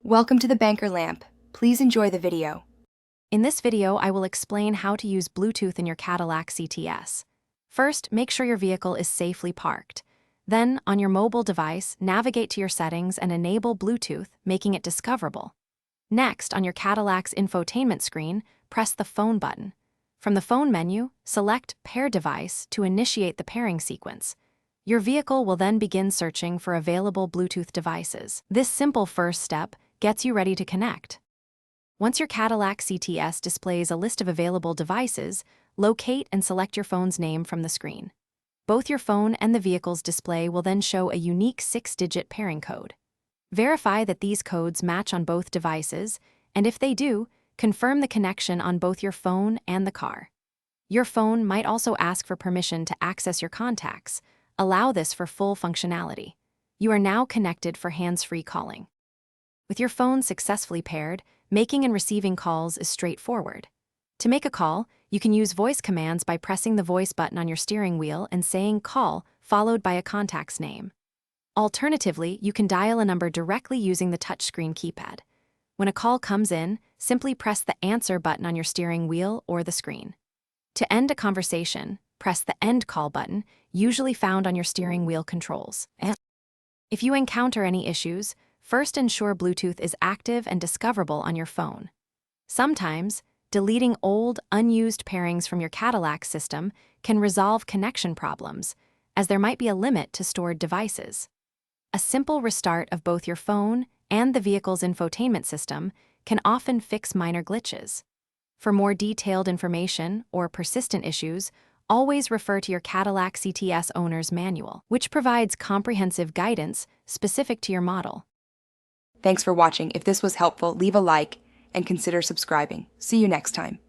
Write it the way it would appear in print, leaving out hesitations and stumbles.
Welcome to the Banker Lamp. Please enjoy the video. In this video, I will explain how to use Bluetooth in your Cadillac CTS. First, make sure your vehicle is safely parked. Then, on your mobile device, navigate to your settings and enable Bluetooth, making it discoverable. Next, on your Cadillac's infotainment screen, press the Phone button. From the Phone menu, select Pair Device to initiate the pairing sequence. Your vehicle will then begin searching for available Bluetooth devices. This simple first step gets you ready to connect. Once your Cadillac CTS displays a list of available devices, locate and select your phone's name from the screen. Both your phone and the vehicle's display will then show a unique 6-digit pairing code. Verify that these codes match on both devices, and if they do, confirm the connection on both your phone and the car. Your phone might also ask for permission to access your contacts. Allow this for full functionality. You are now connected for hands-free calling. With your phone successfully paired, making and receiving calls is straightforward. To make a call, you can use voice commands by pressing the voice button on your steering wheel and saying "call" followed by a contact's name. Alternatively, you can dial a number directly using the touchscreen keypad. When a call comes in, simply press the answer button on your steering wheel or the screen. To end a conversation, press the end call button, usually found on your steering wheel controls. If you encounter any issues, first ensure Bluetooth is active and discoverable on your phone. Sometimes, deleting old, unused pairings from your Cadillac system can resolve connection problems, as there might be a limit to stored devices. A simple restart of both your phone and the vehicle's infotainment system can often fix minor glitches. For more detailed information or persistent issues, always refer to your Cadillac CTS owner's manual, which provides comprehensive guidance specific to your model. Thanks for watching. If this was helpful, leave a like and consider subscribing. See you next time.